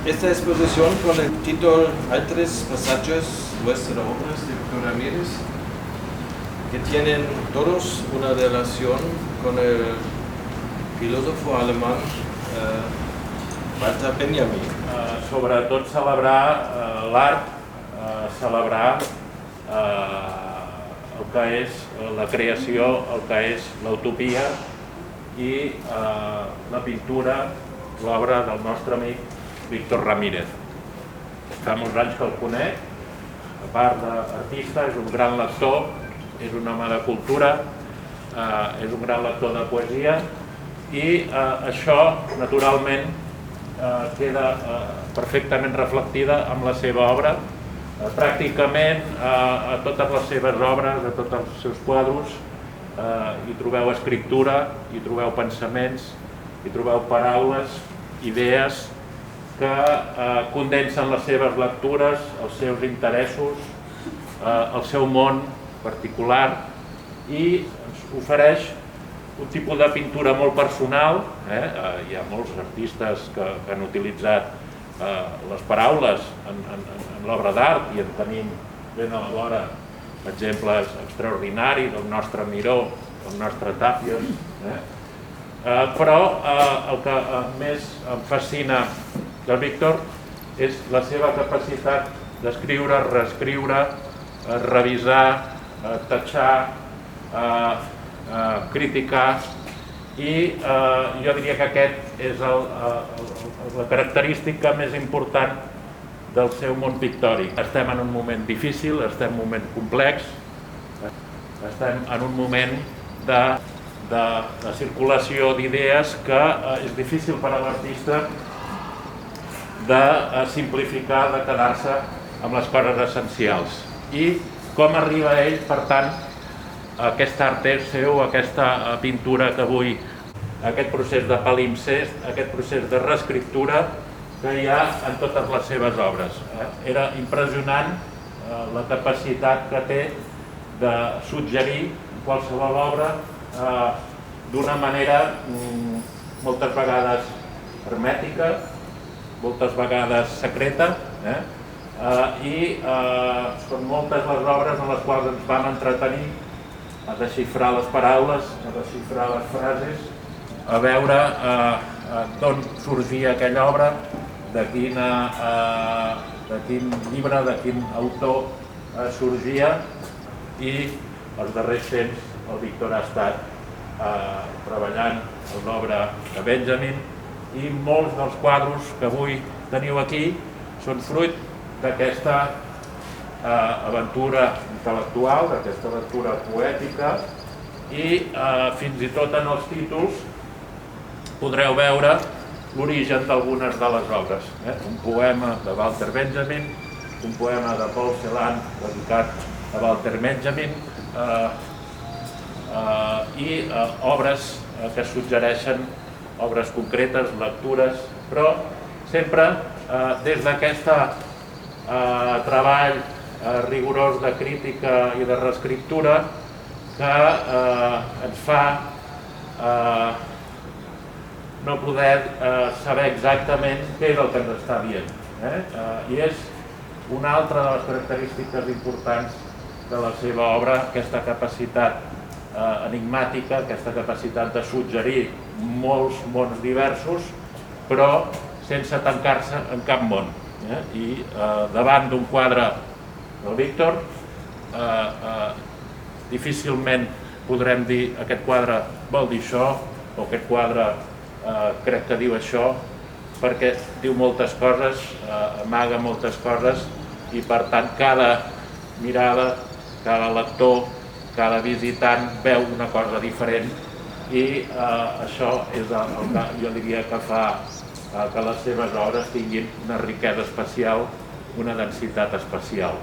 Esta exposición con el título Hay tres pasajes vuestras obras de Víctor Ramírez que tienen todos una relación con el filósofo alemán Walter Benjamin. Sobretot celebrar l'art, celebrar el que és la creació, el que és l'utopia i la pintura, l'obra del nostre amic Víctor Ramírez. Fa molts anys que el conec, a part d'artista, és un gran lector, és un home de cultura, és un gran lector de poesia i això, naturalment, queda perfectament reflectida amb la seva obra. Pràcticament a totes les seves obres, a tots els seus quadros, hi trobeu escriptura, hi trobeu pensaments, hi trobeu paraules, idees que condensen les seves lectures, els seus interessos, el seu món particular i ens ofereix un tipus de pintura molt personal. Hi ha molts artistes que han utilitzat les paraules en l'obra d'art i en tenim ben alhora exemples extraordinaris, el nostre Miró, el nostre Tàpies. Però el que més em fascina del Víctor és la seva capacitat d'escriure, reescriure, revisar, tatxar, criticar i jo diria que aquest és la característica més important del seu món pictòric. Estem en un moment difícil, estem en un moment complex, estem en un moment de circulació d'idees que és difícil per a l'artista de simplificar, de quedar-se amb les coses essencials. I com arriba ell, per tant, a aquest art seu, a aquesta pintura que avui, aquest procés de palimpsest, aquest procés de reescriptura que hi ha en totes les seves obres. Era impressionant la capacitat que té de suggerir qualsevol obra d'una manera moltes vegades hermètica, moltes vegades secreta, i són moltes les obres en les quals ens vam entretenir a desxifrar les paraules, a desxifrar les frases, a veure d'on sorgia aquella obra, de quin llibre, de quin autor sorgia, i els darrers temps el Víctor ha estat treballant en l'obra de Benjamin i molts dels quadros que avui teniu aquí són fruit d'aquesta aventura intel·lectual, d'aquesta aventura poètica i fins i tot en els títols podreu veure l'origen d'algunes de les obres. Un poema de Walter Benjamin, un poema de Paul Celan dedicat a Walter Benjamin i obres que suggereixen obres concretes, lectures, però sempre des d'aquest treball rigorós de crítica i de reescriptura que ens fa no poder saber exactament què és el que ens està dient. I és una altra de les característiques importants de la seva obra, aquesta capacitat enigmàtica, aquesta capacitat de suggerir molts mons diversos, però sense tancar-se en cap món. I davant d'un quadre del Víctor, difícilment podrem dir aquest quadre vol dir això, o aquest quadre crec que diu això, perquè diu moltes coses, amaga moltes coses, i per tant cada mirada, cada lector, cada visitant veu una cosa diferent i això és el que jo diria que fa que les seves obres tinguin una riquesa especial, una densitat especial.